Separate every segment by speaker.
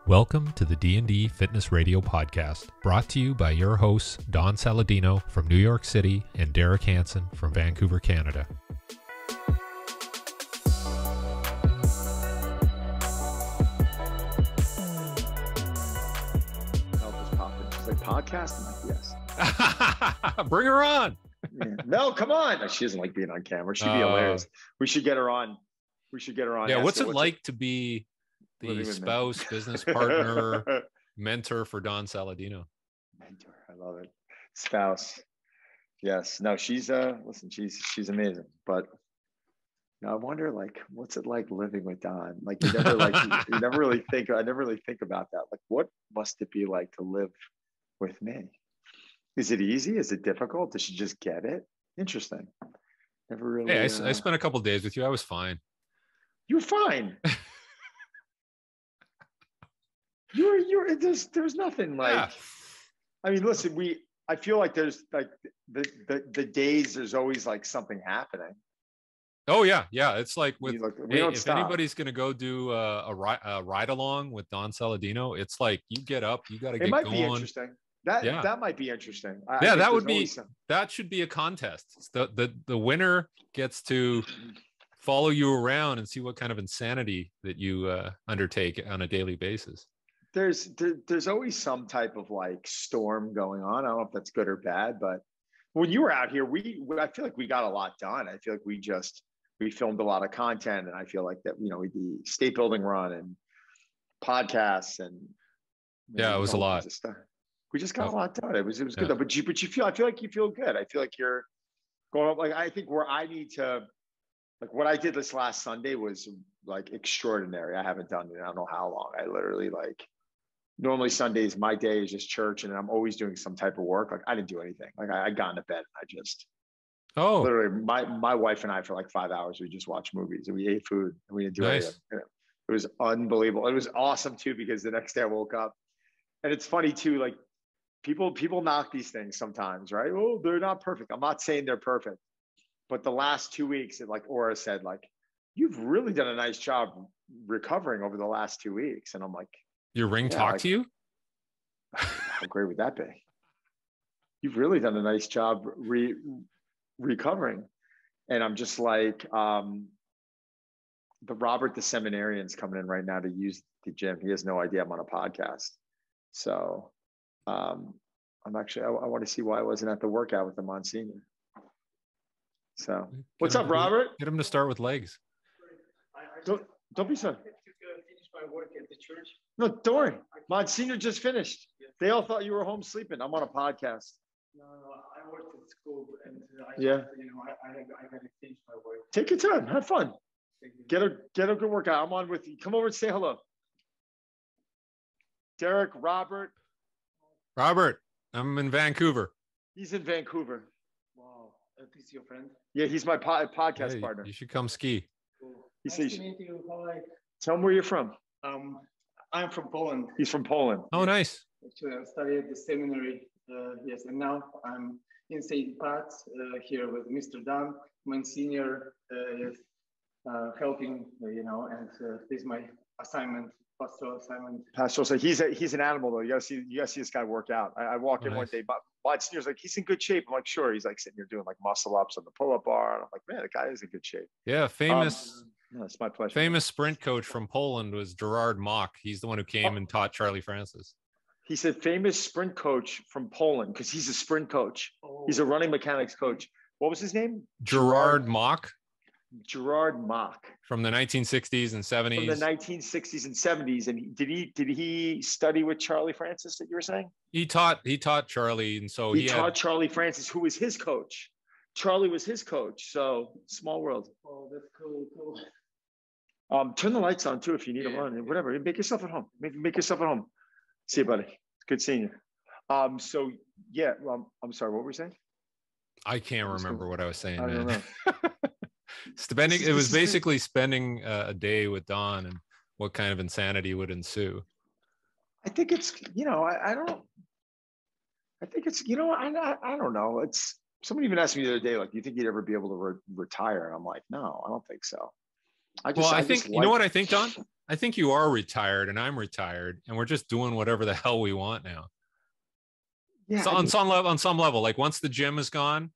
Speaker 1: Welcome to the D&D Fitness Radio podcast, brought to you by your hosts Don Saladino from New York City and Derek Hansen from Vancouver, Canada.
Speaker 2: She's like, podcast? I'm like,
Speaker 1: yes. Bring her on.
Speaker 2: Yeah. No, come on. She doesn't like being on camera. She'd be hilarious. We should get her on.
Speaker 1: Yeah, what's it like to be the spouse, business partner, mentor for Don Saladino?
Speaker 2: Mentor, I love it. Spouse, yes. No, she's listen, she's amazing. But now I wonder, like, what's it like living with Don? Like, you never you never really think. I never really think about that. Like, what must it be like to live with me? Is it easy? Is it difficult? Does she just get it? Interesting. Never really.
Speaker 1: Hey, I spent a couple of days with you. I was fine.
Speaker 2: You're fine. There's nothing like. Yeah. I mean, listen. I feel like there's like the days. There's always like something happening.
Speaker 1: Oh yeah. It's like with if
Speaker 2: stop.
Speaker 1: anybody's gonna go do a ride along with Don Saladino, it's like you get up, you got to get going.
Speaker 2: It might be interesting. That might be interesting.
Speaker 1: That should be a contest. The winner gets to follow you around and see what kind of insanity that you undertake on a daily basis.
Speaker 2: There's always some type of like storm going on. I don't know if that's good or bad, but when you were out here, I feel like we got a lot done. I feel like we filmed a lot of content, and I feel like that, we the state building run and podcasts and
Speaker 1: it was a lot.
Speaker 2: We just got a lot done. It was good though. But I feel like you feel good. I feel like you're going up. Like, I think where I need to, like, what I did this last Sunday was like extraordinary. I haven't done it in I don't know how long. I literally, like, normally Sundays, my day is just church, and I'm always doing some type of work. Like, I didn't do anything. Like, I got into bed and literally my wife and I, for like 5 hours, we just watched movies and we ate food and we didn't do anything. It was unbelievable. It was awesome too, because the next day I woke up, and it's funny too, like, people knock these things sometimes, right? Oh, they're not perfect. I'm not saying they're perfect, but the last 2 weeks, like Aura said, like, you've really done a nice job recovering over the last 2 weeks. And I'm like,
Speaker 1: your ring talked to you?
Speaker 2: How great would that be? You've really done a nice job recovering. And I'm just like, the Robert the Seminarian's coming in right now to use the gym. He has no idea I'm on a podcast. So I'm actually, I want to see why I wasn't at the workout with the Monsignor. So what's up, Robert?
Speaker 1: Get him to start with legs.
Speaker 2: Don't be so.
Speaker 3: Finish my work at the church.
Speaker 2: No, don't worry. Monsignor just finished. They all thought you were home sleeping. I'm on a podcast.
Speaker 3: No, I worked at school, and I got to finish my work.
Speaker 2: Take your time. Have fun. Get a good workout. I'm on with you. Come over and say hello. Derek, Robert,
Speaker 1: I'm in Vancouver.
Speaker 2: He's in Vancouver.
Speaker 3: Wow. Is this your friend?
Speaker 2: Yeah, he's my podcast partner.
Speaker 1: You should come ski.
Speaker 3: Cool.
Speaker 2: Nice
Speaker 3: to meet you.
Speaker 2: Tell him where you're from.
Speaker 3: I'm from Poland.
Speaker 2: He's from Poland.
Speaker 1: Oh, nice.
Speaker 3: Actually, I studied at the seminary. Yes, and now I'm in St. Pat's here with Mr. Dan, Monsignor, helping, and this is my assignment. Pastoral assignment.
Speaker 2: So he's an animal though. You gotta see this guy work out. I walked in one day, but Monsignor's like, he's in good shape. I'm like, sure. He's like sitting here doing like muscle ups on the pull-up bar. And I'm like, man, the guy is in good shape.
Speaker 1: Yeah, famous.
Speaker 2: It's my pleasure.
Speaker 1: Famous sprint coach from Poland was Gerard Mock. He's the one who came and taught Charlie Francis.
Speaker 2: He said famous sprint coach from Poland because he's a sprint coach. Oh. He's a running mechanics coach. What was his name?
Speaker 1: Gerard Mock.
Speaker 2: Gerard Mock.
Speaker 1: From the 1960s and 70s.
Speaker 2: From the 1960s and 70s. And did he study with Charlie Francis that you were saying?
Speaker 1: He taught Charlie, and so
Speaker 2: he taught Charlie Francis, who was his coach. Charlie was his coach. So small world.
Speaker 3: Oh, that's cool.
Speaker 2: Turn the lights on too if you need them on. Whatever. Make yourself at home. Make yourself at home. See you, buddy. Good seeing you. So yeah. I'm sorry. What were we saying?
Speaker 1: I can't remember what I was saying.
Speaker 2: I don't know.
Speaker 1: It was basically spending a day with Don and what kind of insanity would ensue.
Speaker 2: I think it's, I don't know. It's, somebody even asked me the other day, like, do you think you'd ever be able to retire? And I'm like, no, I don't think so.
Speaker 1: I think, you know what I think, Don? I think you are retired and I'm retired and we're just doing whatever the hell we want now.
Speaker 2: Yeah.
Speaker 1: So on some level, like once the gym is gone,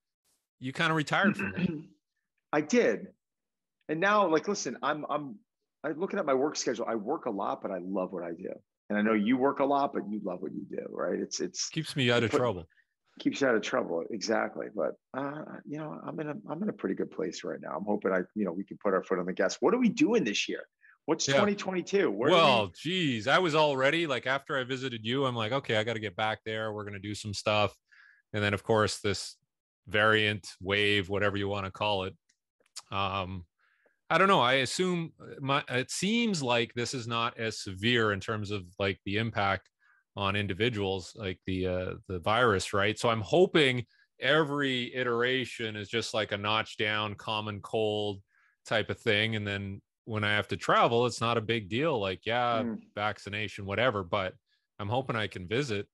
Speaker 1: you kind of retired from me.
Speaker 2: I did. And now, like, listen, I'm looking at my work schedule. I work a lot, but I love what I do. And I know you work a lot, but you love what you do, right? It's
Speaker 1: keeps me out of trouble.
Speaker 2: Keeps you out of trouble, exactly. But you know, I'm in a pretty good place right now. I'm hoping we can put our foot on the gas. What are we doing this year? What's 2022?
Speaker 1: Well, geez, I was already like, after I visited you, I'm like, okay, I got to get back there. We're going to do some stuff. And then of course this variant wave, whatever you want to call it. I don't know. I assume it seems like this is not as severe in terms of like the impact on individuals, like the virus, right? So I'm hoping every iteration is just like a notch down, common cold type of thing. And then when I have to travel, it's not a big deal. Like, vaccination, whatever. But I'm hoping I can visit,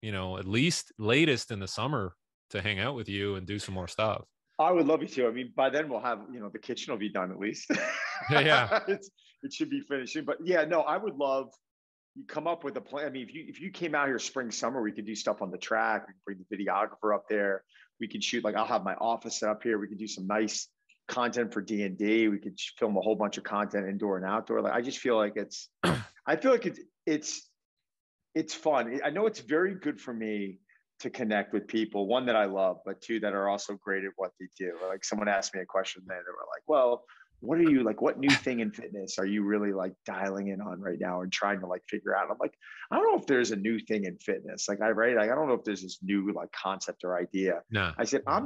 Speaker 1: at least latest in the summer to hang out with you and do some more stuff.
Speaker 2: I would love you to. I mean, by then we'll have, the kitchen will be done at least.
Speaker 1: Yeah.
Speaker 2: It should be finishing. But yeah, no, I would love you come up with a plan. I mean, if you came out here spring, summer, we could do stuff on the track. We can bring the videographer up there. We can shoot, like I'll have my office set up here. We can do some nice content for D&D. We could film a whole bunch of content indoor and outdoor. Like I just feel like it's fun. I know it's very good for me to connect with people, one that I love, but two that are also great at what they do. Like someone asked me a question there, they were like, well, what new thing in fitness are you really like dialing in on right now and trying to like figure out? I'm like, I don't know if there's a new thing in fitness. Like I don't know if there's this new like concept or idea.
Speaker 1: No.
Speaker 2: I said, I'm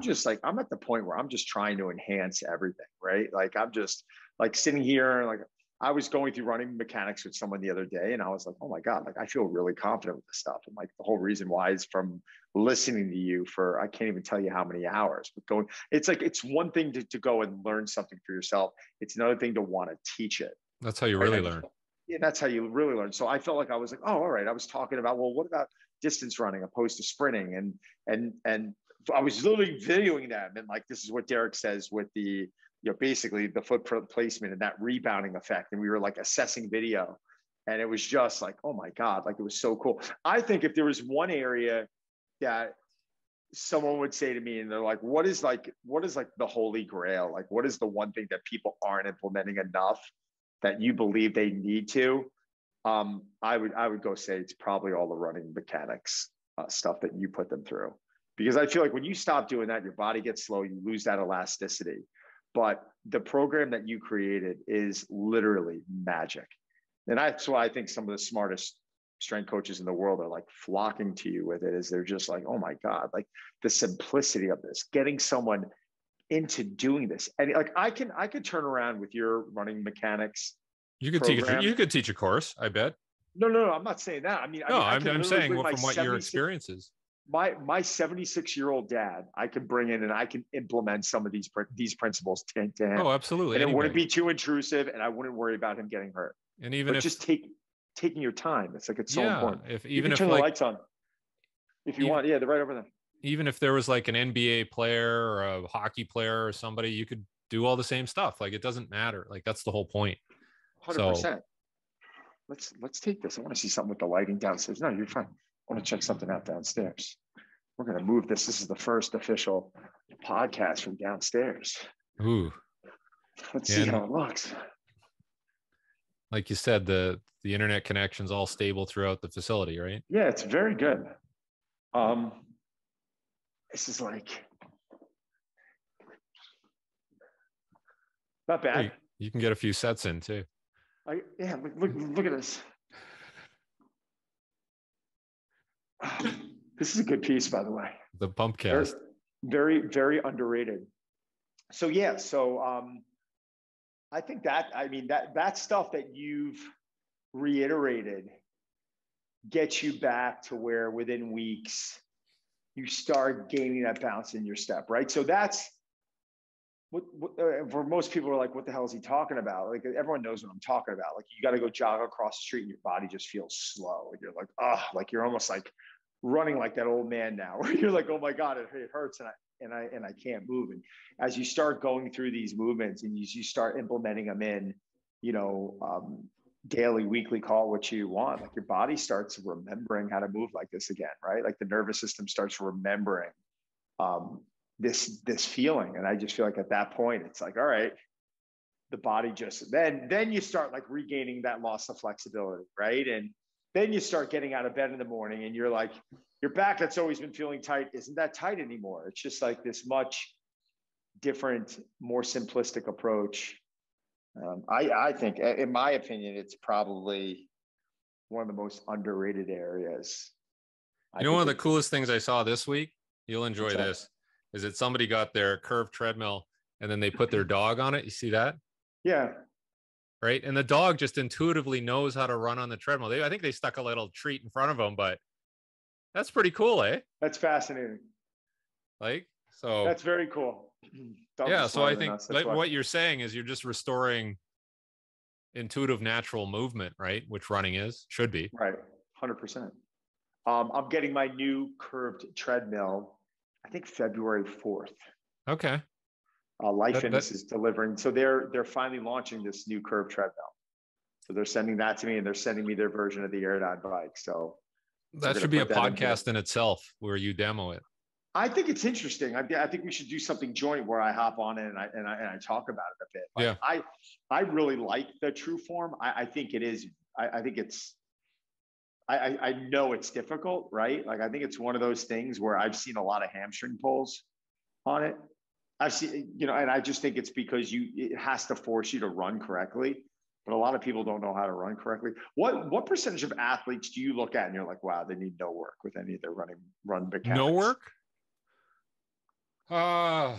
Speaker 2: at the point where I'm just trying to enhance everything, right? Like I'm just like sitting here, like I was going through running mechanics with someone the other day and I was like, oh my God, like I feel really confident with this stuff. And like the whole reason why is from listening to you for, I can't even tell you how many hours, but it's one thing to go and learn something for yourself. It's another thing to want to teach it.
Speaker 1: That's how you really learn.
Speaker 2: Yeah, that's how you really learn. So I felt like I was like, oh, all right. I was talking about, well, what about distance running opposed to sprinting? And I was literally videoing them. And like, this is what Derek says with the, basically the foot placement and that rebounding effect. And we were like assessing video and it was just like, oh my God, like it was so cool. I think if there was one area that someone would say to me and they're like, what is like the holy grail? Like, what is the one thing that people aren't implementing enough that you believe they need to? I would go say it's probably all the running mechanics stuff that you put them through. Because I feel like when you stop doing that, your body gets slow, you lose that elasticity. But the program that you created is literally magic. And that's why I think some of the smartest strength coaches in the world are like flocking to you with it, is they're just like, oh my God, like the simplicity of this, getting someone into doing this. And like, I could turn around with your running mechanics.
Speaker 1: You could teach a course, I bet.
Speaker 2: No, I'm not saying that. I'm saying
Speaker 1: from what your experience is.
Speaker 2: My 76-year-old dad, I can bring in and I can implement some of these principles to him.
Speaker 1: Oh, absolutely.
Speaker 2: And it wouldn't be too intrusive and I wouldn't worry about him getting hurt.
Speaker 1: And even
Speaker 2: just taking your time. It's like, it's so important.
Speaker 1: Even if
Speaker 2: turn the lights on, if you want, they're right over there.
Speaker 1: Even if there was like an NBA player or a hockey player or somebody, you could do all the same stuff. Like it doesn't matter. Like that's the whole point.
Speaker 2: 100%. So, let's take this. I want to see something with the lighting downstairs. No, you're fine. I want to check something out downstairs. We're going to move this. This is the first official podcast from downstairs.
Speaker 1: Ooh.
Speaker 2: Let's see how it looks.
Speaker 1: Like you said, the internet connection's all stable throughout the facility, right?
Speaker 2: Yeah, it's very good. This is like not bad.
Speaker 1: You can get a few sets in too.
Speaker 2: Look at this. This is a good piece, by the way.
Speaker 1: The Pumpcast.
Speaker 2: Very, very underrated. So yeah, I think that stuff that you've reiterated gets you back to where within weeks you start gaining that bounce in your step, right? So that's what for most people are like, what the hell is he talking about? Like everyone knows what I'm talking about. Like you got to go jog across the street and your body just feels slow. And you're like, like you're almost like running like that old man now, where you're like, oh my God, it hurts and I can't move. And as you start going through these movements and you start implementing them in, daily, weekly, call what you want, like your body starts remembering how to move like this again, right? Like the nervous system starts remembering this feeling. And I just feel like at that point, it's like, all right, the body just, then you start like regaining that loss of flexibility, right? And then you start getting out of bed in the morning and you're like, your back that's always been feeling tight isn't that tight anymore. It's just like this much different, more simplistic approach. I think, in my opinion, it's probably one of the most underrated areas.
Speaker 1: You know, one of the coolest things I saw this week, you'll enjoy this, is that somebody got their curved treadmill and then they put their dog on it. You see that?
Speaker 2: Yeah.
Speaker 1: Right. And the dog just intuitively knows how to run on the treadmill. I think they stuck a little treat in front of them, but that's pretty cool, eh?
Speaker 2: That's fascinating.
Speaker 1: Like, so
Speaker 2: that's very cool.
Speaker 1: Yeah. So I think like what you're saying is you're just restoring intuitive, natural movement, right? Which running should be.
Speaker 2: Right. 100%. I'm getting my new curved treadmill, I think February 4th.
Speaker 1: Okay.
Speaker 2: Life Fitness is delivering. So they're finally launching this new curved treadmill. So they're sending that to me and they're sending me their version of the Aerodine bike. So
Speaker 1: that should be a podcast in itself where you demo it.
Speaker 2: I think it's interesting. I think we should do something joint where I hop on it and I talk about it a bit. Like,
Speaker 1: yeah.
Speaker 2: I really like the True Form. I think it is. I think it's. I know it's difficult, right? Like I think it's one of those things where I've seen a lot of hamstring pulls on it. I've seen, and I just think it's because it has to force you to run correctly. But a lot of people don't know how to run correctly. What percentage of athletes do you look at and you're like, wow, they need no work with any of their run mechanics?
Speaker 1: No work? I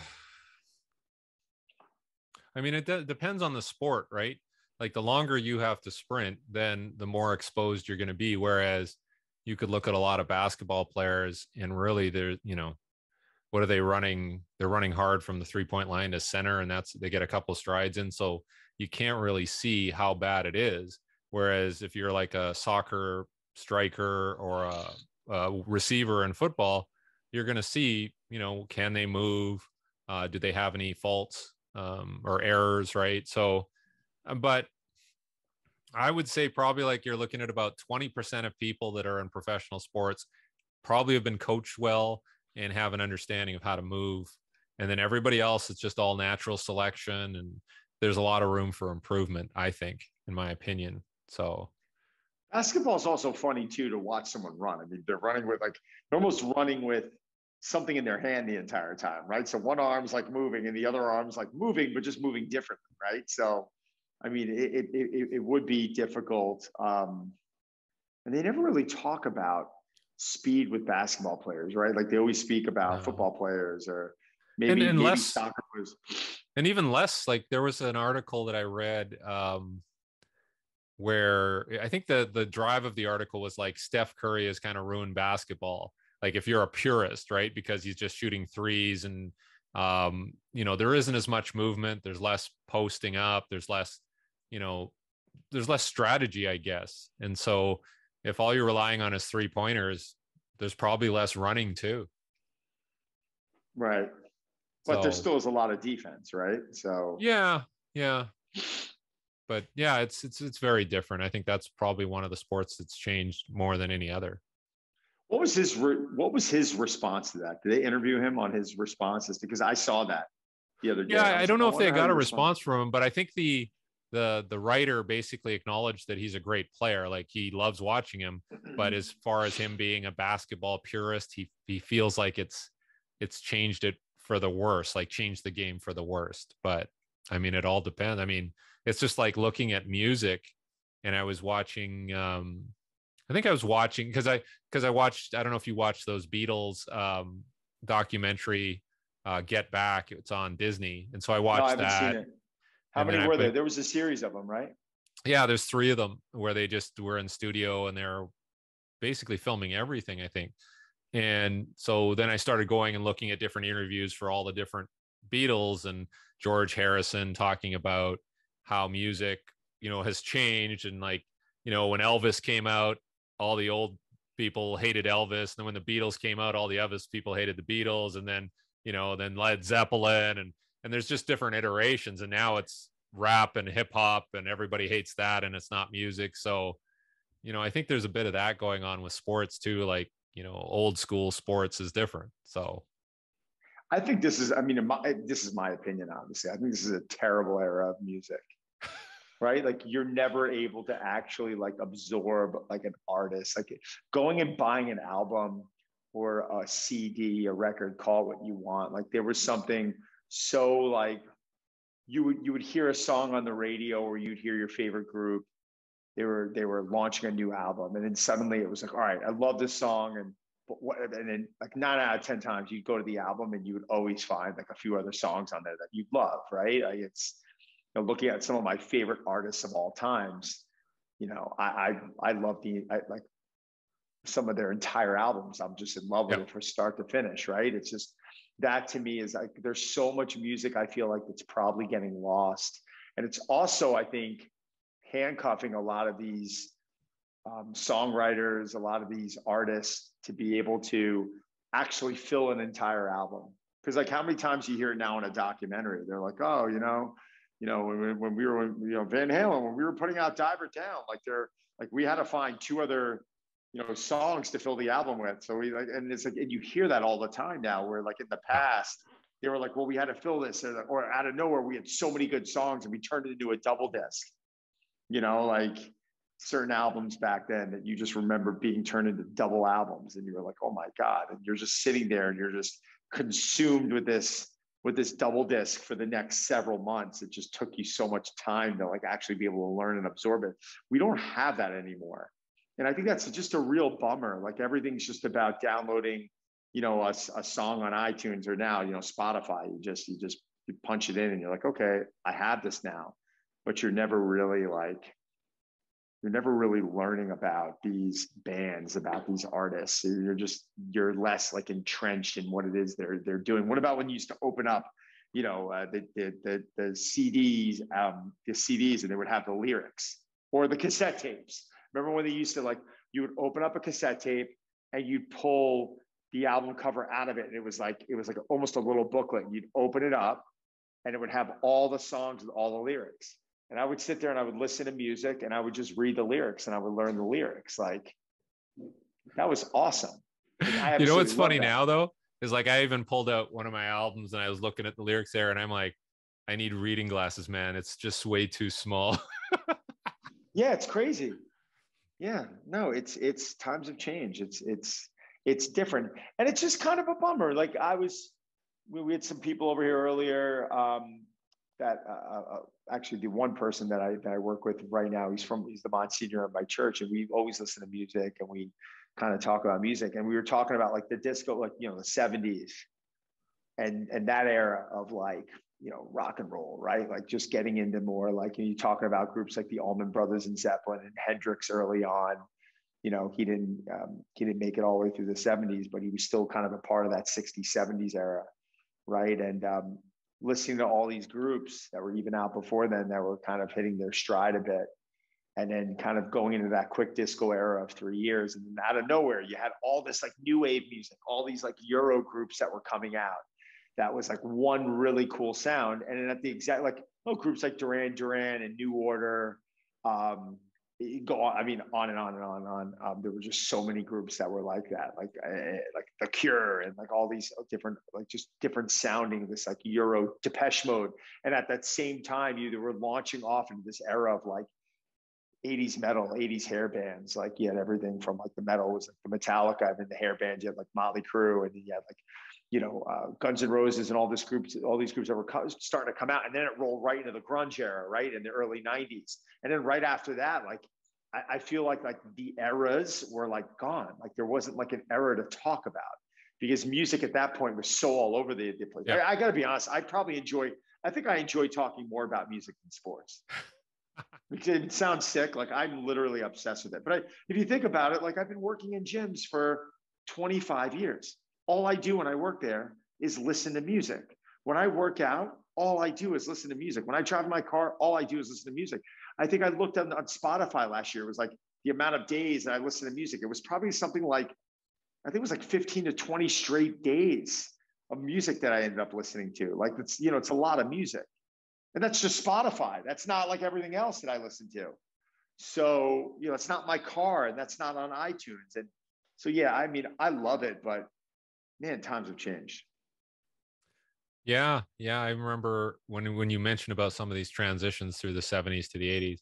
Speaker 1: mean, it depends on the sport, right? Like the longer you have to sprint, then the more exposed you're going to be. Whereas you could look at a lot of basketball players and really they're, what are they running? They're running hard from the 3-point line to center, and they get a couple strides in. So you can't really see how bad it is. Whereas if you're like a soccer striker or a receiver in football, you're going to see, can they move? Do they have any faults or errors, right? So, but I would say probably like you're looking at about 20% of people that are in professional sports probably have been coached well and have an understanding of how to move. And then everybody else, it's just all natural selection. And there's a lot of room for improvement, I think, in my opinion. So
Speaker 2: basketball is also funny too, to watch someone run. I mean, they're almost running with something in their hand the entire time, right? So one arm's like moving and the other arm's like moving, but just moving differently, right? So, I mean, it would be difficult. And they never really talk about speed with basketball players, right? Like they always speak about football players or maybe less soccer players.
Speaker 1: And even less, like there was an article that I read where I think the drive of the article was like Steph Curry has kind of ruined basketball. Like if you're a purist, right? Because he's just shooting threes and, there isn't as much movement. There's less posting up. There's less, there's less strategy, I guess. And so if all you're relying on is 3-pointers, there's probably less running too.
Speaker 2: Right. But there still is a lot of defense, right? So
Speaker 1: yeah. But yeah, it's very different. I think that's probably one of the sports that's changed more than any other.
Speaker 2: What was his response to that? Did they interview him on his responses? Because I saw that the other day.
Speaker 1: Yeah, I don't know if they got a response from him, but I think the writer basically acknowledged that he's a great player. Like he loves watching him, but as far as him being a basketball purist, he feels like it's changed it for the worse, like changed the game for the worst. But I mean, it all depends. I mean, it's just like looking at music, and I was watching. I think I was watching because I watched. I don't know if you watched those Beatles documentary, Get Back. It's on Disney, and so I watched that. Seen it.
Speaker 2: How many were there? There was a series of them, right?
Speaker 1: Yeah, there's 3 of them where they just were in studio and they're basically filming everything, I think. And so then I started going and looking at different interviews for all the different Beatles and George Harrison talking about how music, has changed. And like, when Elvis came out, all the old people hated Elvis. And then when the Beatles came out, all the Elvis people hated the Beatles. And then, then Led Zeppelin and there's just different iterations. And now it's rap and hip hop and everybody hates that and it's not music. So, I think there's a bit of that going on with sports too. Like, old school sports is different. So
Speaker 2: I think this is, I mean, this is my opinion, obviously. I think this is a terrible era of music, right? Like you're never able to actually like absorb like an artist, like going and buying an album or a CD, a record, call it what you want. Like there was something so like you would hear a song on the radio or you'd hear your favorite group. They were launching a new album, and then suddenly it was like, all right, I love this song, and then like 9 out of 10 times you'd go to the album and you would always find like a few other songs on there that you'd love, right? Like it's looking at some of my favorite artists of all times. I love like some of their entire albums. I'm just in love with it from start to finish, right? It's just that to me is like there's so much music I feel like it's probably getting lost, and it's also I think handcuffing a lot of these songwriters, a lot of these artists to be able to actually fill an entire album. Because like how many times you hear it now in a documentary, they're like, oh, when we were, Van Halen, when we were putting out Diver Down, like we had to find 2 other, songs to fill the album with. So and it's like, and you hear that all the time now, where like in the past, they were like, well, we had to fill this, or out of nowhere, we had so many good songs and we turned it into a double disc, like certain albums back then that you just remember being turned into double albums. And you were like, oh my God. And you're just sitting there and you're just consumed with this double disc for the next several months. It just took you so much time to like actually be able to learn and absorb it. We don't have that anymore. And I think that's just a real bummer. Like everything's just about downloading, a song on iTunes or now, Spotify. You punch it in and you're like, okay, I have this now, but you're never really learning about these bands, about these artists. You're less like entrenched in what it is they're doing. What about when you used to open up, the CDs, and they would have the lyrics, or the cassette tapes? Remember when they used to like, you would open up a cassette tape and you'd pull the album cover out of it. And it was like almost a little booklet. You'd open it up and it would have all the songs with all the lyrics. And I would sit there and I would listen to music and I would just read the lyrics and I would learn the lyrics. Like that was awesome. Like,
Speaker 1: what's funny now though, is like, I even pulled out one of my albums and I was looking at the lyrics there and I'm like, I need reading glasses, man. It's just way too small.
Speaker 2: Yeah, it's crazy. Yeah, no, it's times have changed. It's different. And it's just kind of a bummer. Like we had some people over here earlier, that actually the one person that I work with right now, he's the Monsignor of my church, and we always listen to music and we kind of talk about music. And we were talking about like the disco, like, the 70s and that era of like, rock and roll, right? Like just getting into more like, you talking about groups like the Allman Brothers and Zeppelin and Hendrix early on. He didn't make it all the way through the 70s, but he was still kind of a part of that 60s, 70s era, right? And listening to all these groups that were even out before then that were kind of hitting their stride a bit, and then kind of going into that quick disco era of 3 years. And then out of nowhere, you had all this like new wave music, all these like Euro groups that were coming out. That was like one really cool sound. And then at the exact, groups like Duran Duran and New Order, go on, I mean, on and on and on and on. There were just so many groups that were like that, like The Cure and like all these different, like just different sounding, this like Euro Depeche Mode. And at that same time, they were launching off into this era of like 80s metal, 80s hair bands. Like you had everything from like the metal was like the Metallica, and then the hair bands, you had like Motley Crue, and then you had like, Guns N' Roses and all these groups that were starting to come out. And then it rolled right into the grunge era, right? In the early 90s. And then right after that, like, I feel like the eras were like gone. Like there wasn't like an era to talk about because music at that point was so all over the place. Yeah. I got to be honest. I think I enjoy talking more about music than sports. Because it sounds sick. Like I'm literally obsessed with it. But if you think about it, like I've been working in gyms for 25 years. All I do when I work there is listen to music. When I work out, all I do is listen to music. When I drive my car, all I do is listen to music. I think I looked on Spotify last year. It was like the amount of days that I listened to music. It was probably something like, I think it was like 15 to 20 straight days of music that I ended up listening to. Like it's, it's a lot of music. And that's just Spotify. That's not like everything else that I listen to. So, you know, it's not my car, and that's not on iTunes. And so, yeah, I mean, I love it, but man, times have changed.
Speaker 1: Yeah, yeah. I remember when you mentioned about some of these transitions through the 70s to the 80s.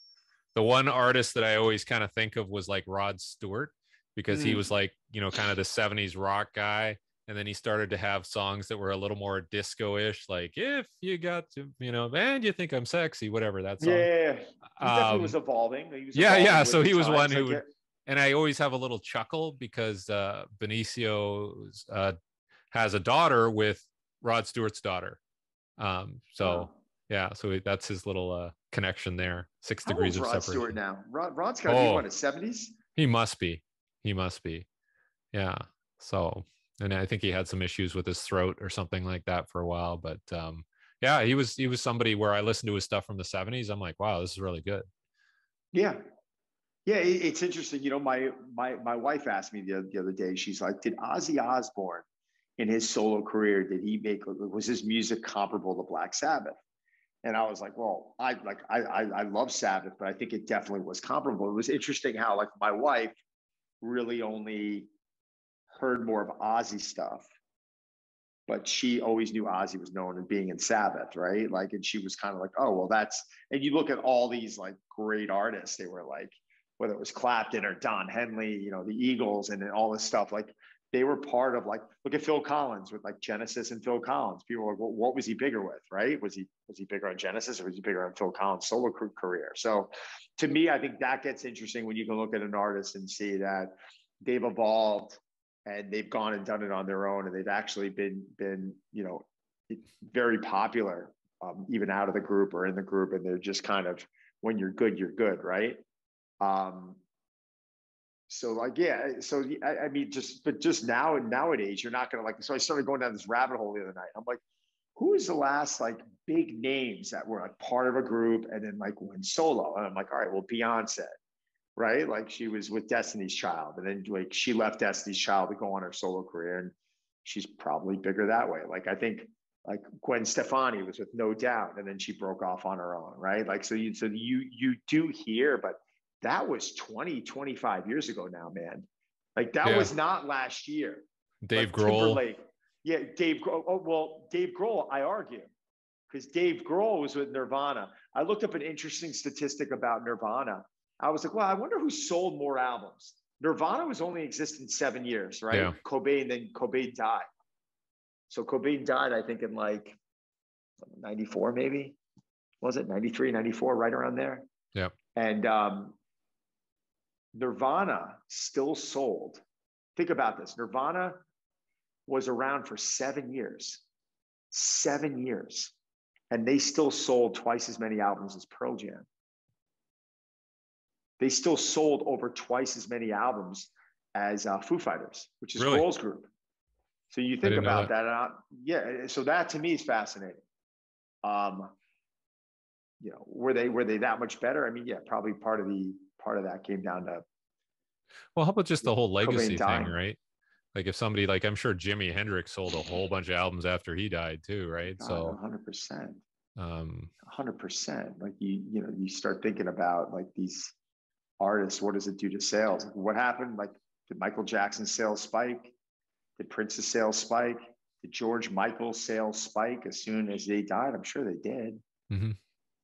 Speaker 1: The one artist that I always kind of think of was like Rod Stewart, because he was like, you know, kind of the 70s rock guy. And then he started to have songs that were a little more disco-ish, like "If You Got to," you know, "And You Think I'm Sexy," whatever that song.
Speaker 2: Yeah, he definitely was evolving. He was
Speaker 1: yeah,
Speaker 2: evolving
Speaker 1: yeah.
Speaker 2: with
Speaker 1: So
Speaker 2: the
Speaker 1: he was one
Speaker 2: times.
Speaker 1: who
Speaker 2: Like,
Speaker 1: would, and I always have a little chuckle because Benicio has a daughter with Rod Stewart's daughter. So
Speaker 2: wow.
Speaker 1: yeah, so that's his little connection there. Six
Speaker 2: How
Speaker 1: degrees
Speaker 2: old's
Speaker 1: of
Speaker 2: Rod
Speaker 1: separation.
Speaker 2: Stewart now? Rod's got to be what, his 70s?
Speaker 1: He must be. He must be. Yeah. So, and I think he had some issues with his throat or something like that for a while. But yeah, he was somebody where I listened to his stuff from the 70s. I'm like, wow, this is really good.
Speaker 2: Yeah. Yeah, it's interesting. You know, my wife asked me the other day, she's like, did Ozzy Osbourne in his solo career, was his music comparable to Black Sabbath? And I was like, well, I love Sabbath, but I think it definitely was comparable. It was interesting how like my wife really only heard more of Ozzy stuff, but she always knew Ozzy was known as being in Sabbath, right? Like, and she was kind of like, oh, well, that's, and you look at all these like great artists, they were like, whether it was Clapton or Don Henley, you know, the Eagles and all this stuff, like they were part of like, look at Phil Collins with like Genesis and Phil Collins. People were like, well, what was he bigger with, right? Was he bigger on Genesis or was he bigger on Phil Collins' solo career? So to me, I think that gets interesting when you can look at an artist and see that they've evolved and they've gone and done it on their own, and they've actually been you know, very popular, even out of the group or in the group, and they're just kind of, when you're good, right? So like, yeah, so I mean, just nowadays, you're not gonna like. So I started going down this rabbit hole the other night. I'm like, who is the last like big names that were like part of a group and then like went solo? And I'm like, all right, well, Beyonce, right? Like she was with Destiny's Child, and then like she left Destiny's Child to go on her solo career, and she's probably bigger that way. Like I think like Gwen Stefani was with No Doubt, and then she broke off on her own, right? Like so you do hear, but that was 20-25 years ago now, man. Like that was not last year.
Speaker 1: Dave
Speaker 2: like,
Speaker 1: Grohl.
Speaker 2: Timberlake. Yeah, Dave Grohl. Oh, well, Dave Grohl, I argue, because Dave Grohl was with Nirvana. I looked up an interesting statistic about Nirvana. I was like, well, I wonder who sold more albums. Nirvana was only existing 7 years, right?
Speaker 1: Yeah.
Speaker 2: Cobain died. So Cobain died, I think, in like 94, maybe. Was it 93, 94, right around there?
Speaker 1: Yeah.
Speaker 2: And Nirvana still sold. Think about this. Nirvana was around for 7 years. 7 years. And they still sold twice as many albums as Pearl Jam. They still sold over twice as many albums as Foo Fighters, which is Grohl's group. So you think about that. Yeah. So that to me is fascinating. You know, were they that much better? I mean, yeah, probably part of that came down to.
Speaker 1: Well, how about just the whole legacy thing, right? Like if somebody, like I'm sure Jimi Hendrix sold a whole bunch of albums after he died too, right?
Speaker 2: God,
Speaker 1: so
Speaker 2: 100%. 100%. Like you know, you start thinking about like these artists, what does it do to sales? What happened? Like, did Michael Jackson's sales spike? Did Prince's sales spike? Did George Michael's sales spike as soon as they died? I'm sure they did.
Speaker 1: Mm-hmm.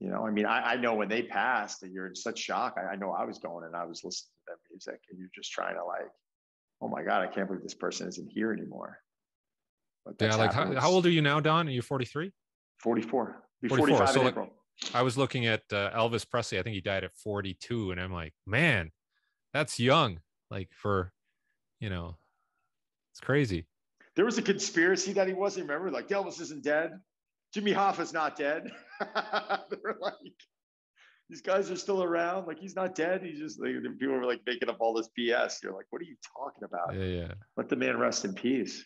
Speaker 2: You know, I mean, I know when they passed and you're in such shock. I know I was going and I was listening to their music and you're just trying to like, oh my God, I can't believe this person isn't here anymore.
Speaker 1: But yeah, like how old are you now, Don? Are you 43?
Speaker 2: 44.
Speaker 1: 44. So
Speaker 2: in April.
Speaker 1: I was looking at Elvis Presley. I think he died at 42. And I'm like, man, that's young. Like for, you know, it's crazy.
Speaker 2: There was a conspiracy that he wasn't. Remember, like Elvis isn't dead. Jimmy Hoffa's not dead. They're like, these guys are still around. Like he's not dead. He's just like, people were like making up all this BS. You're like, what are you talking about?
Speaker 1: Yeah.
Speaker 2: Let the man rest in peace.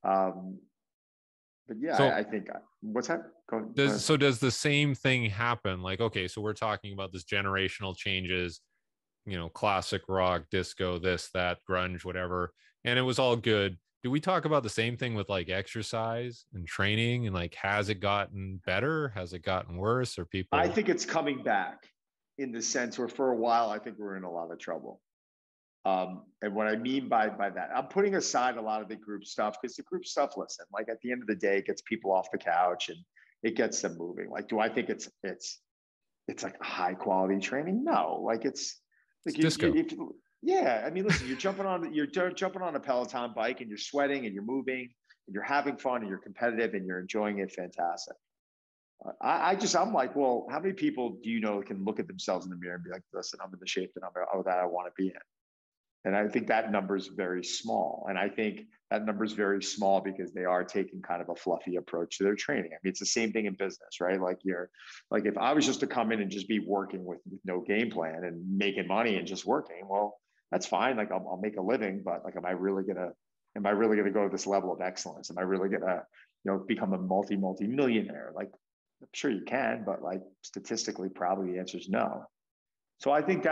Speaker 2: But yeah,
Speaker 1: so,
Speaker 2: I think what's that?
Speaker 1: So does the same thing happen? Like, okay, so we're talking about this generational changes, you know, classic rock, disco, this, that, grunge, whatever. And it was all good. do we talk about the same thing with like exercise and training, and like, has it gotten better? Has it gotten worse? Or people?
Speaker 2: I think it's coming back in the sense where for a while, I think we're in a lot of trouble. And what I mean by that, I'm putting aside a lot of the group stuff, because the group stuff, listen, like at the end of the day, it gets people off the couch and it gets them moving. Like, do I think it's like high quality training? No, like it's like
Speaker 1: disco.
Speaker 2: Yeah, I mean, listen, you're jumping on a Peloton bike and you're sweating and you're moving and you're having fun and you're competitive and you're enjoying it. Fantastic. I'm like, well, how many people do you know can look at themselves in the mirror and be like, listen, I'm in the shape that I want to be in? And I think that number is very small. And I think that number is very small because they are taking kind of a fluffy approach to their training. I mean, it's the same thing in business, right? Like if I was just to come in and just be working with no game plan and making money and just working, well, that's fine. Like I'll make a living, but like, am I really gonna go to this level of excellence? Am I really gonna, become a multi-millionaire? Like, I'm sure you can, but like statistically, probably the answer is no. So I think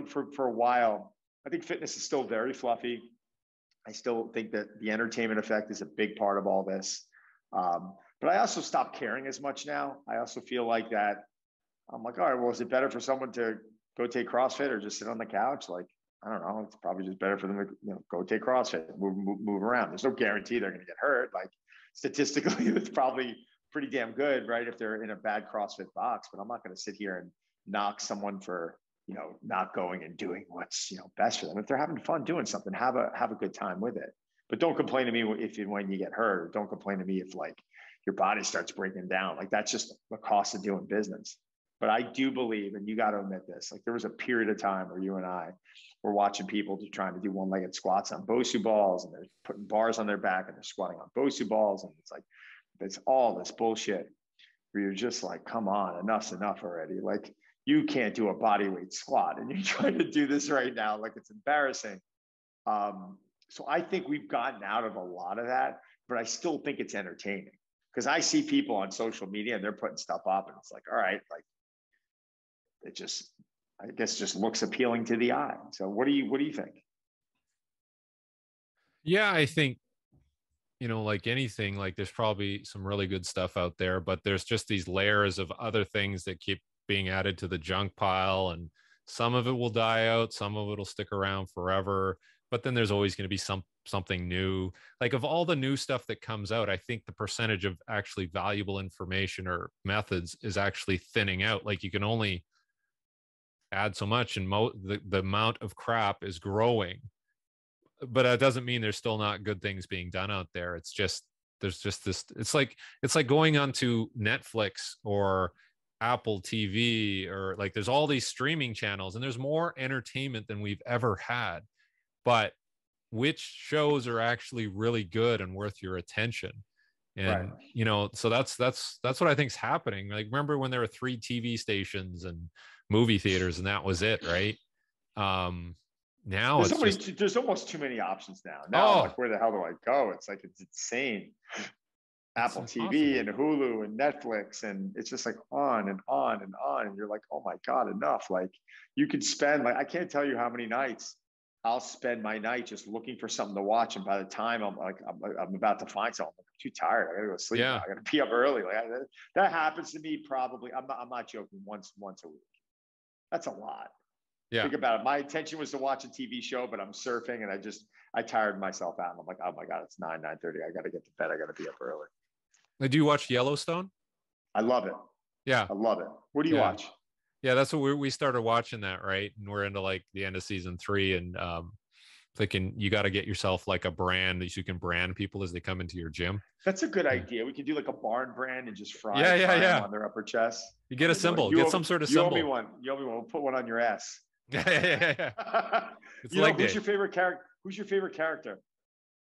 Speaker 2: for a while, I think fitness is still very fluffy. I still think that the entertainment effect is a big part of all this. But I also stopped caring as much now. I also feel like that I'm like, all right, well, is it better for someone to go take CrossFit or just sit on the couch? Like, I don't know. It's probably just better for them to go take CrossFit, move around. There's no guarantee they're going to get hurt. Like statistically, it's probably pretty damn good, right? If they're in a bad CrossFit box, but I'm not going to sit here and knock someone for not going and doing what's, best for them. If they're having fun doing something, have a good time with it. But don't complain to me when you get hurt. Or don't complain to me if like your body starts breaking down. Like that's just the cost of doing business. But I do believe, and you got to admit this, like there was a period of time where you and I were watching people trying to do one-legged squats on Bosu balls, and they're putting bars on their back and they're squatting on Bosu balls. And it's like, it's all this bullshit where you're just like, come on, enough's enough already. Like, you can't do a bodyweight squat and you're trying to do this right now. Like it's embarrassing. So I think we've gotten out of a lot of that, but I still think it's entertaining because I see people on social media and they're putting stuff up and it's like, all right, like it just, I guess just looks appealing to the eye. So what do you think?
Speaker 1: Yeah, I think, like anything, like there's probably some really good stuff out there, but there's just these layers of other things that keep being added to the junk pile, and some of it will die out, some of it will stick around forever, but then there's always going to be something new. Like of all the new stuff that comes out, I think the percentage of actually valuable information or methods is actually thinning out. Like you can only add so much, and the amount of crap is growing, but that doesn't mean there's still not good things being done out there. It's just there's just this, it's like going onto Netflix or Apple TV, or like there's all these streaming channels and there's more entertainment than we've ever had, but which shows are actually really good and worth your attention? And right. So that's what I think is happening. Like, remember when there were 3 TV stations and movie theaters and that was it, right? Now
Speaker 2: there's almost too many options now. Like, where the hell do I go? It's like, it's insane. Apple TV and Hulu and Netflix, and it's just like on and on and on. And you're like, oh my God, enough. Like you could spend, like, I can't tell you how many nights I'll spend my night just looking for something to watch. And by the time I'm about to find something, I'm too tired. I gotta go to sleep. I gotta be up early. Like that happens to me probably. I'm not joking. Once a week. That's a lot. Yeah. Think about it. My intention was to watch a TV show, but I'm surfing and I tired myself out. And I'm like, oh my God, it's 9:30. I got to get to bed. I got to be up early.
Speaker 1: Do you watch Yellowstone?
Speaker 2: I love it.
Speaker 1: Yeah.
Speaker 2: I love it. What do you watch?
Speaker 1: Yeah, that's what we started watching that, right? And we're into like the end of season 3 and thinking you got to get yourself like a brand that you can brand people as they come into your gym.
Speaker 2: That's a good idea. We could do like a barn brand and just fry them on their upper chest.
Speaker 1: You get a symbol. Get some sort of symbol.
Speaker 2: You owe me one. We'll put one on your ass.
Speaker 1: Yeah.
Speaker 2: It's who's your favorite character? Who's your favorite character?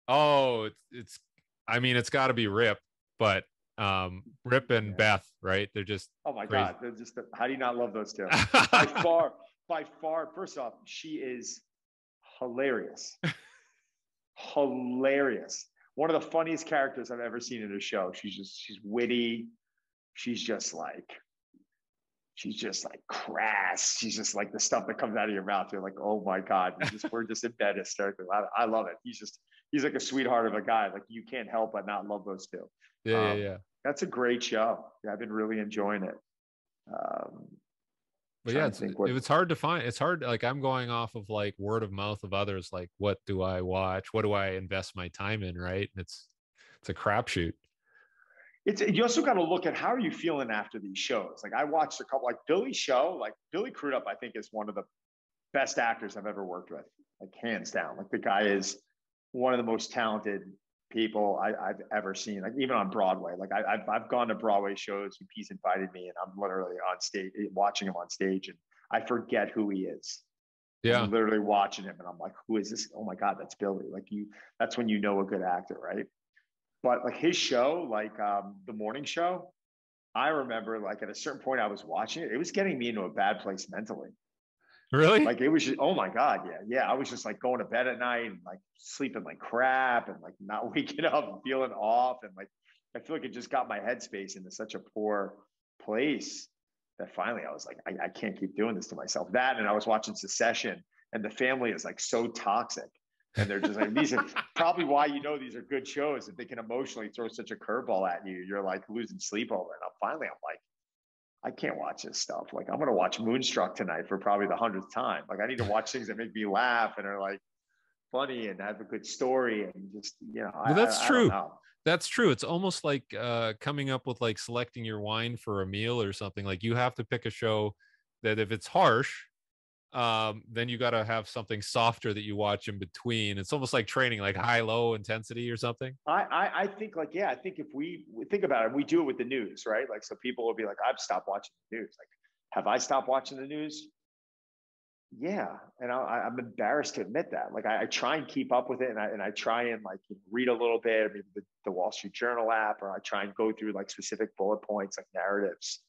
Speaker 1: Oh, it's got to be Rip, but Rip and Beth, right? They're just
Speaker 2: my crazy. God. They're just how do you not love those two? by far. First off, she is hilarious. Hilarious. One of the funniest characters I've ever seen in a show. She's witty. She's just like, she's just like crass. She's just like the stuff that comes out of your mouth. You're like, oh my God, we're just in bed hysterically. I love it. He's like a sweetheart of a guy. Like you can't help but not love those two.
Speaker 1: Yeah.
Speaker 2: That's a great show. Yeah, I've been really enjoying it.
Speaker 1: But yeah, it's hard to find. It's hard. Like I'm going off of like word of mouth of others. Like, what do I watch? What do I invest my time in? Right. And it's a crapshoot.
Speaker 2: You also got to look at how are you feeling after these shows. Like I watched a couple, like Billy's show, like Billy Crudup, I think is one of the best actors I've ever worked with, like hands down. Like the guy is one of the most talented people I've ever seen. Like even on Broadway, like I've gone to Broadway shows and he's invited me, and I'm literally on stage watching him on stage, and I forget who he is.
Speaker 1: Yeah,
Speaker 2: I'm literally watching him, and I'm like, who is this? Oh my God, that's Billy. Like that's when you know a good actor, right? But like his show, like the morning show, I remember like at a certain point I was watching it, it was getting me into a bad place mentally.
Speaker 1: Really?
Speaker 2: Like it was just, oh my God. Yeah. I was just like going to bed at night and like sleeping like crap and like not waking up and feeling off. And like, I feel like it just got my headspace into such a poor place that finally I was like, I can't keep doing this to myself. That, and I was watching Succession, and the family is like so toxic. And they're just like, these are probably why you know these are good shows. If they can emotionally throw such a curveball at you, you're like losing sleep over it. And I'm like, I can't watch this stuff. Like I'm going to watch Moonstruck tonight for probably the 100th time. Like I need to watch things that make me laugh and are like funny and have a good story and just, you know.
Speaker 1: Well, that's true. That's true. It's almost like coming up with like selecting your wine for a meal or something. Like you have to pick a show that if it's harsh, then you got to have something softer that you watch in between. It's almost like training, like high low intensity or something.
Speaker 2: I think like, yeah, I think if we think about it, we do it with the news, right? Like, so people will be like, I've stopped watching the news. Like, have I stopped watching the news? Yeah. And I'm embarrassed to admit that. Like I try and keep up with it, and I try and like read a little bit, maybe the Wall Street Journal app, or I try and go through like specific bullet points, like narratives,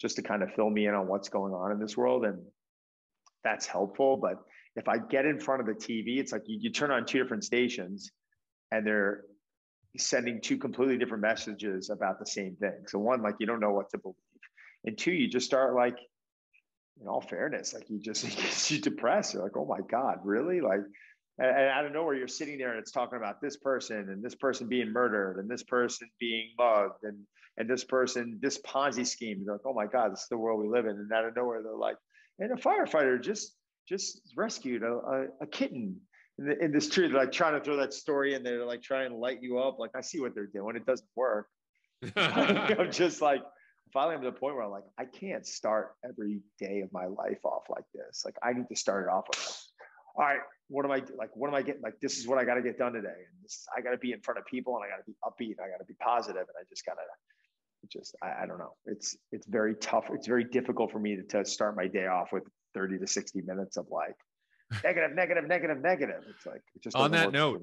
Speaker 2: just to kind of fill me in on what's going on in this world. And that's helpful. But if I get in front of the TV, it's like you turn on two different stations and they're sending two completely different messages about the same thing. So one, like you don't know what to believe. And two, you just start like, in all fairness, like you depressed. You're like, oh my God, really? Like, and out of nowhere, you're sitting there and it's talking about this person being murdered and this person being mugged and this person, this Ponzi scheme. You're like, oh my God, this is the world we live in. And out of nowhere, they're like, and a firefighter just rescued a kitten in this tree. They're like trying to throw that story in there, like trying to light you up. Like I see what they're doing. It doesn't work. I'm just like, finally I'm to the point where I'm like, I can't start every day of my life off like this. Like I need to start it off with like, all right, what am I getting? Like, this is what I got to get done today. And I got to be in front of people and I got to be upbeat. And I got to be positive. And I just got to, I don't know. It's very tough. It's very difficult for me to start my day off with 30 to 60 minutes of like negative. It's like, it just
Speaker 1: on that note,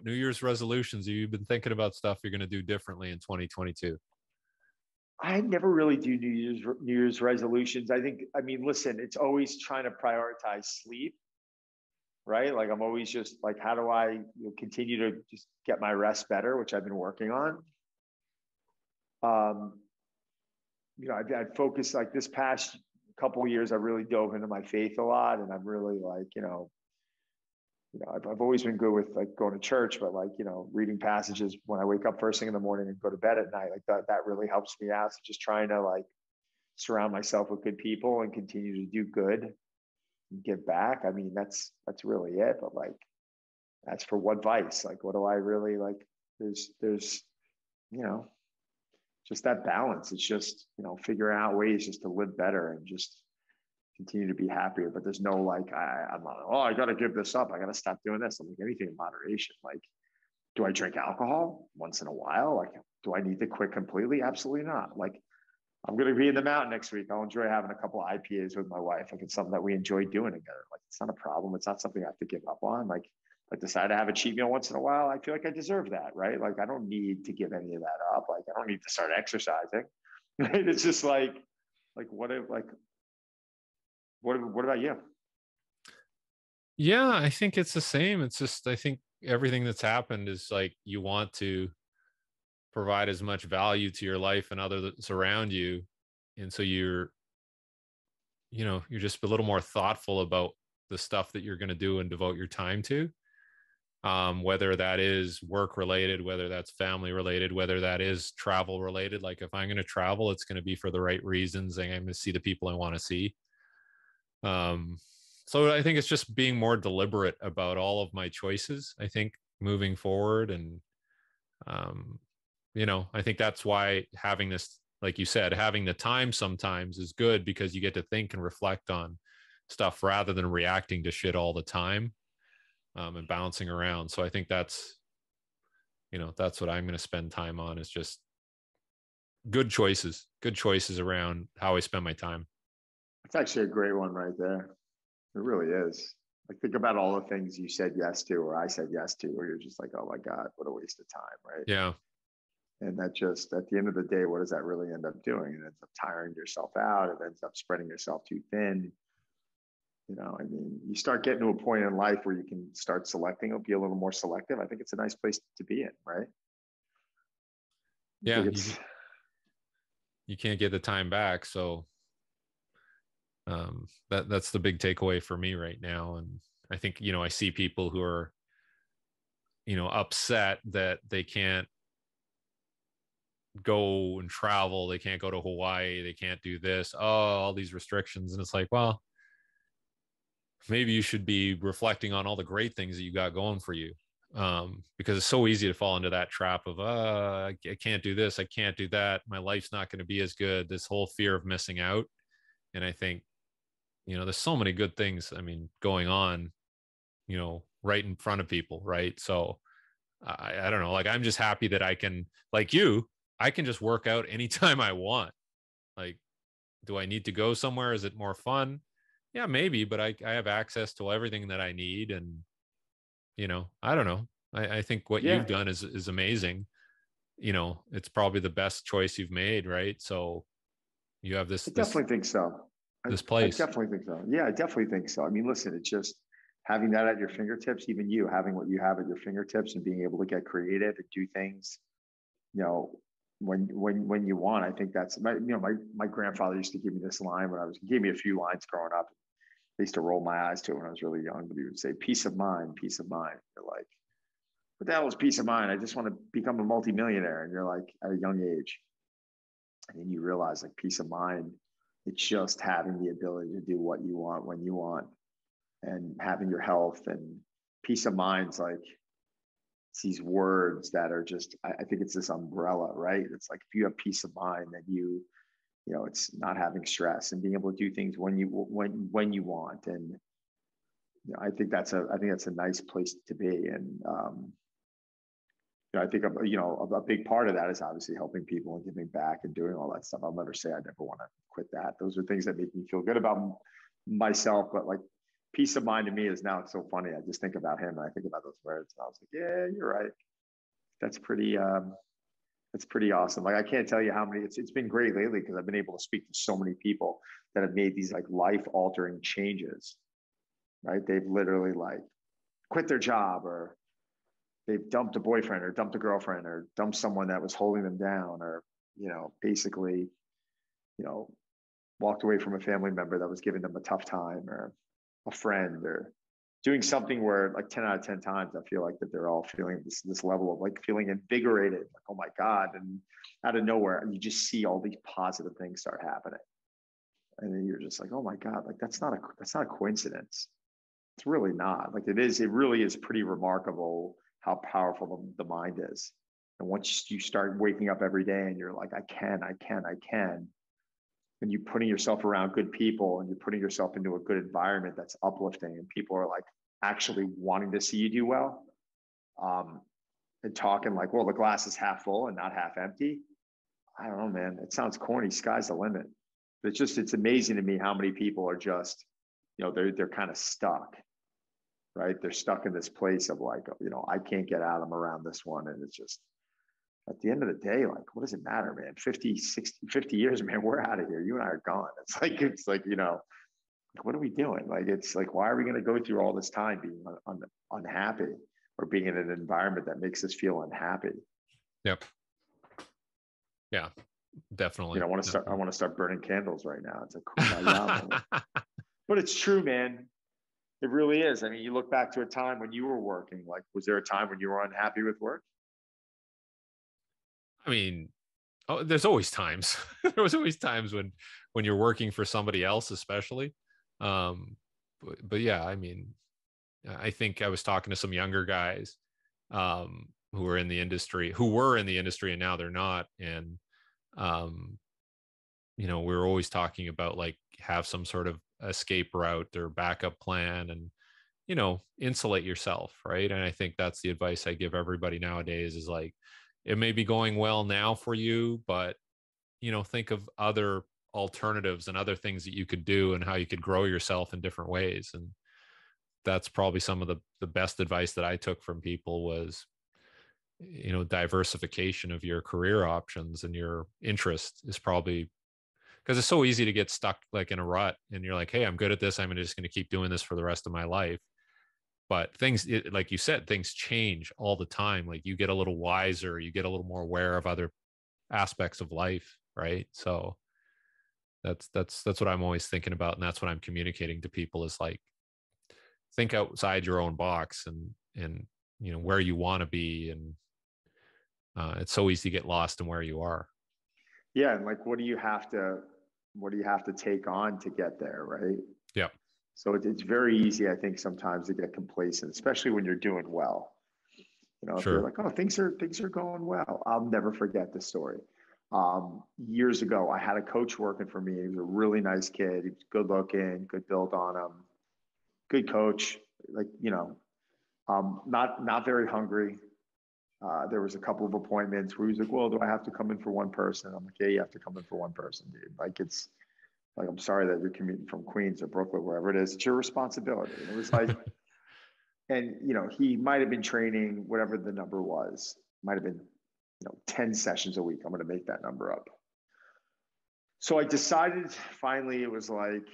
Speaker 1: New Year's resolutions. You've been thinking about stuff you're going to do differently in 2022.
Speaker 2: I never really do New Year's resolutions. I mean, listen, it's always trying to prioritize sleep, right? Like I'm always just like, how do I continue to just get my rest better, which I've been working on. I'd focused like this past couple of years, I really dove into my faith a lot. And I'm really like, I've always been good with like going to church, but like, reading passages when I wake up first thing in the morning and go to bed at night, like that really helps me out. So just trying to like surround myself with good people and continue to do good and give back. I mean, that's really it. But like, that's for what vice? Like, what do I really like? There's, just that balance. It's just, figuring out ways just to live better and just continue to be happier. But there's no like, I'm not, I got to give this up. I got to stop doing this. I'm like, anything in moderation. Like, do I drink alcohol once in a while? Like, do I need to quit completely? Absolutely not. Like, I'm going to be in the mountain next week. I'll enjoy having a couple of IPAs with my wife. Like, it's something that we enjoy doing together. Like, it's not a problem. It's not something I have to give up on. Like, I decide to have a cheat meal once in a while. I feel like I deserve that, right? Like, I don't need to give any of that up. Like, I don't need to start exercising. Right? It's just like what about you?
Speaker 1: Yeah, I think it's the same. It's just, I think everything that's happened is like, you want to provide as much value to your life and others around you. And so you're you're just a little more thoughtful about the stuff that you're going to do and devote your time to. Whether that is work related, whether that's family related, whether that is travel related. Like if I'm going to travel, it's going to be for the right reasons, and I'm going to see the people I want to see. So I think it's just being more deliberate about all of my choices, I think, moving forward. And, I think that's why having this, like you said, having the time sometimes is good, because you get to think and reflect on stuff rather than reacting to shit all the time, and bouncing around. So I think that's what I'm going to spend time on, is just good choices around how I spend my time.
Speaker 2: It's actually a great one right there. It really is. Like, think about all the things you said yes to, or I said yes to, where you're just like, oh my God, what a waste of time, right?
Speaker 1: Yeah.
Speaker 2: And that just, at the end of the day, what does that really end up doing? It ends up tiring yourself out. It ends up spreading yourself too thin. You start getting to a point in life where you can start selecting, or be a little more selective. I think it's a nice place to be in, right?
Speaker 1: Yeah. You can't get the time back. So that's the big takeaway for me right now. And I think, I see people who are, upset that they can't go and travel. They can't go to Hawaii. They can't do this. Oh, all these restrictions. And it's like, well, maybe you should be reflecting on all the great things that you got going for you. Because it's so easy to fall into that trap of, I can't do this. I can't do that. My life's not going to be as good. This whole fear of missing out. And I think, there's so many good things, going on, right in front of people. Right. So I don't know, like, I'm just happy that I can, like you, I can just work out anytime I want. Like, do I need to go somewhere? Is it more fun? Yeah, maybe, but I have access to everything that I need. And, I don't know. I think what you've done is amazing. It's probably the best choice you've made, right? So you have this.
Speaker 2: I definitely think so.
Speaker 1: This place.
Speaker 2: I definitely think so. Yeah, I definitely think so. Listen, it's just having that at your fingertips, even you having what you have at your fingertips and being able to get creative and do things, when you want. I think that's my grandfather used to give me this line he gave me a few lines growing up. I used to roll my eyes to it when I was really young, but he would say, peace of mind, peace of mind. You're like, what the hell is peace of mind? I just want to become a multimillionaire. And you're like, at a young age. And then you realize, like, peace of mind, it's just having the ability to do what you want when you want, and having your health. And peace of mind's like, it's these words that are just, I think it's this umbrella, right? It's like, if you have peace of mind, then it's not having stress and being able to do things when you want. And I think that's a nice place to be. And I think a big part of that is obviously helping people and giving back and doing all that stuff. I'll never say I never want to quit that. Those are things that make me feel good about myself. But like, peace of mind to me is, now it's so funny. I just think about him and I think about those words, and I was like, yeah, you're right. That's pretty awesome. Like, I can't tell you how many, it's been great lately, because I've been able to speak to so many people that have made these like life altering changes, right? They've literally like quit their job, or they've dumped a boyfriend, or dumped a girlfriend, or dumped someone that was holding them down, or, basically, walked away from a family member that was giving them a tough time, or a friend, or doing something where, like, 10 out of 10 times, I feel like that they're all feeling this level of like feeling invigorated, like, oh my God. And out of nowhere, you just see all these positive things start happening. And then you're just like, oh my God, like, that's not a coincidence. It's really not. Like, it really is pretty remarkable how powerful the mind is. And once you start waking up every day and you're like, I can, and you're putting yourself around good people, and you're putting yourself into a good environment that's uplifting, and people are like actually wanting to see you do well, and talking like, well, the glass is half full and not half empty. I don't know, man. It sounds corny. Sky's the limit. But it's amazing to me how many people are just, they're kind of stuck, right? They're stuck in this place of like, I can't get out. I'm around this one. And it's just, at the end of the day, like, what does it matter, man? 50, 60, 50 years, man, we're out of here. You and I are gone. It's like, what are we doing? Like, it's like, why are we going to go through all this time being unhappy, or being in an environment that makes us feel unhappy?
Speaker 1: Yep. Yeah. Definitely.
Speaker 2: I want to start burning candles right now. It's a kumbaya. But it's true, man. It really is. I mean, you look back to a time when you were working. Like, was there a time when you were unhappy with work?
Speaker 1: I mean, oh, there's always times. There was always times when you're working for somebody else, especially. But yeah, I mean, I think I was talking to some younger guys who were in the industry, and now they're not. And um, we were always talking about like have some sort of escape route or backup plan, and insulate yourself, right? And I think that's the advice I give everybody nowadays is like, it may be going well now for you, but think of other alternatives and other things that you could do and how you could grow yourself in different ways. And that's probably some of the best advice that I took from people was, diversification of your career options and your interest is probably, because it's so easy to get stuck like in a rut and you're like, hey, I'm good at this, I'm just going to keep doing this for the rest of my life. But like you said, things change all the time. Like you get a little wiser, you get a little more aware of other aspects of life, right? So that's what I'm always thinking about, and that's what I'm communicating to people is like, think outside your own box and where you want to be. And it's so easy to get lost in where you are.
Speaker 2: Yeah, and like, what do you have to take on to get there, right?
Speaker 1: Yeah.
Speaker 2: So it's very easy, I think, sometimes to get complacent, especially when you're doing well. If you're
Speaker 1: Sure.
Speaker 2: like, oh, things are going well. I'll never forget this story. Years ago, I had a coach working for me. He was a really nice kid. He was good looking, good build on him, good coach. Like, not very hungry. There was a couple of appointments where he was like, well, do I have to come in for one person? I'm like, yeah, you have to come in for one person, dude. Like, it's like, I'm sorry that you're commuting from Queens or Brooklyn, wherever it is. It's your responsibility. And it was like, and, he might've been training whatever the number was, might've been, 10 sessions a week. I'm going to make that number up. So I decided finally, it was like,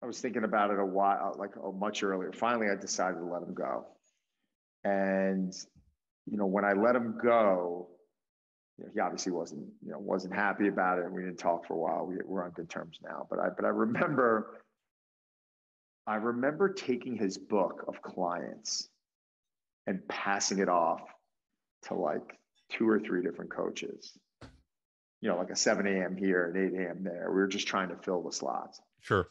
Speaker 2: I was thinking about it a while, like much earlier. Finally, I decided to let him go. And, when I let him go, he obviously wasn't happy about it. And we didn't talk for a while. We're on good terms now. But I remember taking his book of clients and passing it off to like 2 or 3 different coaches, like a 7 a.m. here and 8 a.m. there. We were just trying to fill the slots.
Speaker 1: Sure.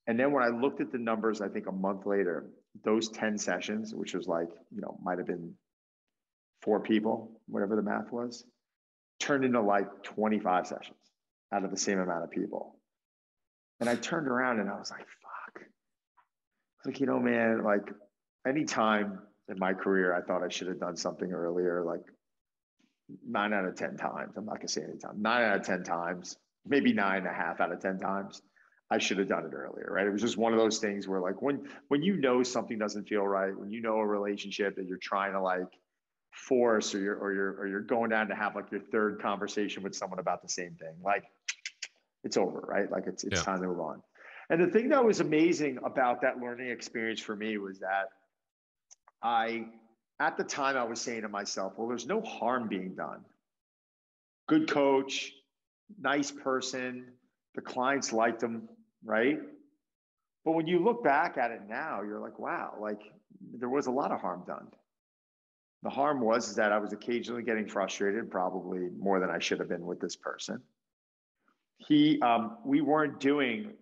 Speaker 2: And then when I looked at the numbers, I think a month later, those 10 sessions, which was like, might've been 4 people, whatever the math was, turned into like 25 sessions out of the same amount of people. And I turned around and I was like, fuck. Like, man, like anytime in my career, I thought I should have done something earlier, like 9 out of 10 times. I'm not going to say any time, 9 out of 10 times, maybe 9.5 out of 10 times. I should have done it earlier, right? It was just one of those things where like, when something doesn't feel right, when a relationship that you're trying to like force, or you're going down to have like your third conversation with someone about the same thing, like it's over, right? Like it's time to move on. And the thing that was amazing about that learning experience for me was that at the time I was saying to myself, well, there's no harm being done. Good coach, nice person, the clients liked him, right? But when you look back at it now, you're like, wow, like there was a lot of harm done. The harm was that I was occasionally getting frustrated, probably more than I should have been with this person. We weren't giving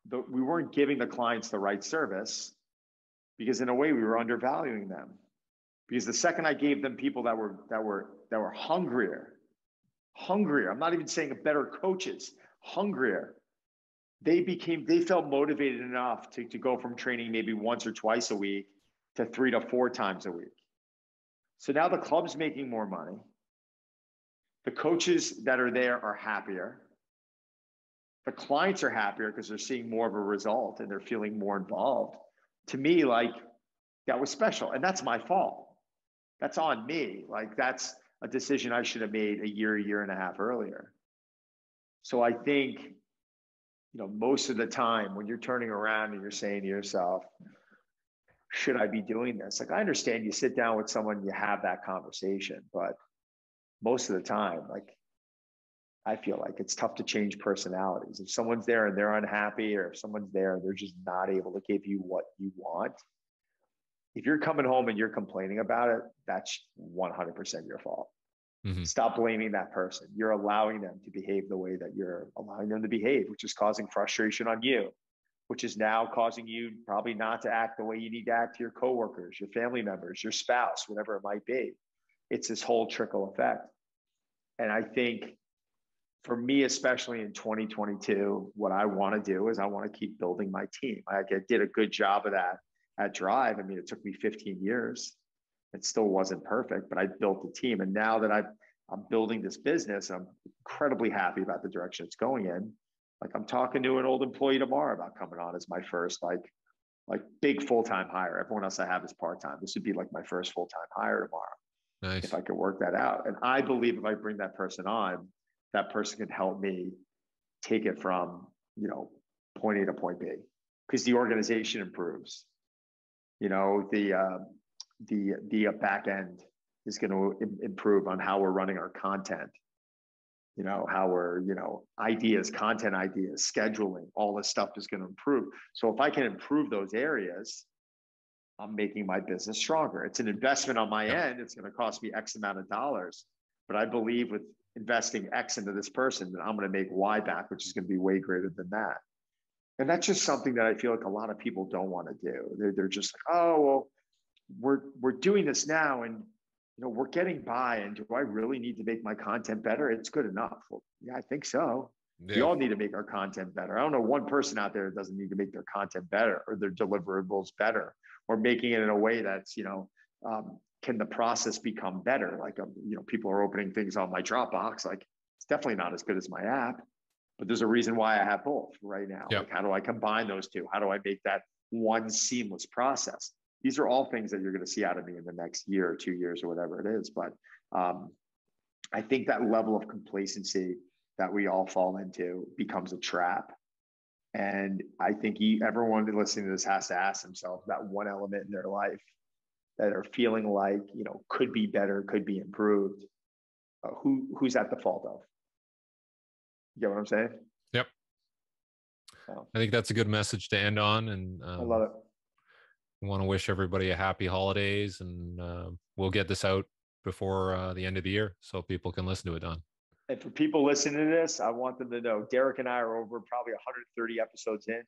Speaker 2: the clients the right service, because in a way we were undervaluing them. Because the second I gave them people that were hungrier, I'm not even saying better coaches, hungrier, they felt motivated enough to go from training maybe once or twice a week to 3 to 4 times a week. So now the club's making more money. The coaches that are there are happier. The clients are happier because they're seeing more of a result and they're feeling more involved. To me, like, that was special. And that's my fault. That's on me. Like, that's a decision I should have made a year and a half earlier. So I think, most of the time when you're turning around and you're saying to yourself, should I be doing this? Like, I understand you sit down with someone, you have that conversation, but most of the time, like, I feel like it's tough to change personalities. If someone's there and they're unhappy, or if someone's there and they're just not able to give you what you want, if you're coming home and you're complaining about it, that's 100% your fault. Mm-hmm. Stop blaming that person. You're allowing them to behave the way that you're allowing them to behave, which is causing frustration on you, which is now causing you probably not to act the way you need to act to your coworkers, your family members, your spouse, whatever it might be. It's this whole trickle effect. And I think for me, especially in 2022, what I want to do is I want to keep building my team. I did a good job of that at Drive. I mean, it took me 15 years. It still wasn't perfect, but I built the team. And now that I'm building this business, I'm incredibly happy about the direction it's going in. Like, I'm talking to an old employee tomorrow about coming on as my first like big full-time hire. Everyone else I have is part-time. This would be like my first full-time hire tomorrow. Nice. If I could work that out. And I believe if I bring that person on, that person can help me take it from, point A to point B, because the organization improves. The back end is going to improve on how we're running our content, how we're, content ideas, scheduling, all this stuff is going to improve. So if I can improve those areas, I'm making my business stronger. It's an investment on my end. It's going to cost me X amount of dollars, but I believe with investing X into this person, that I'm going to make Y back, which is going to be way greater than that. And that's just something that I feel like a lot of people don't want to do. They're just like, oh, well, we're doing this now, and we're getting by. And do I really need to make my content better? It's good enough. Well, yeah, I think so. Yeah. We all need to make our content better. I don't know one person out there that doesn't need to make their content better, or their deliverables better, or making it in a way that's, can the process become better? Like, people are opening things on my Dropbox. Like, it's definitely not as good as my app, but there's a reason why I have both right now. Yep. Like, how do I combine those two? How do I make that one seamless process? These are all things that you're going to see out of me in the next year or 2 years or whatever it is. But I think that level of complacency that we all fall into becomes a trap. And I think everyone listening to this has to ask themselves that one element in their life that are feeling like, could be better, could be improved. Who's at the fault of? You get what I'm saying?
Speaker 1: Yep. So, I think that's a good message to end on. And
Speaker 2: I love it.
Speaker 1: I want to wish everybody a happy holidays, and we'll get this out before the end of the year so people can listen to it, Don.
Speaker 2: And for people listening to this, I want them to know Derek and I are over probably 130 episodes in.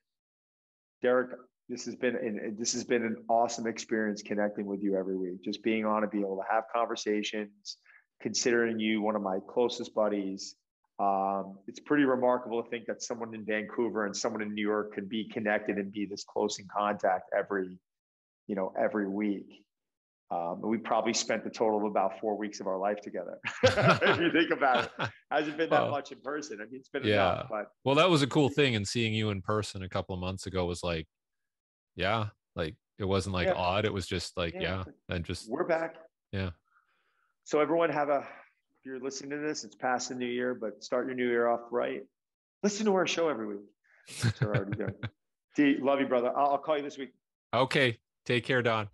Speaker 2: Derek, this has been an awesome experience connecting with you every week. Just being on and being able to have conversations, considering you one of my closest buddies. It's pretty remarkable to think that someone in Vancouver and someone in New York could be connected and be this close in contact every week. We probably spent a total of about 4 weeks of our life together. If you think about it, hasn't been that much in person. I mean, it's been enough, but
Speaker 1: well, that was a cool thing. And seeing you in person a couple of months ago was like, like it wasn't like odd. It was just like, and just
Speaker 2: we're back.
Speaker 1: Yeah.
Speaker 2: So everyone if you're listening to this, it's past the new year, but start your new year off right. Listen to our show every week. That's what we're already doing. D, love you, brother. I'll call you this week.
Speaker 1: Okay. Take care, Don.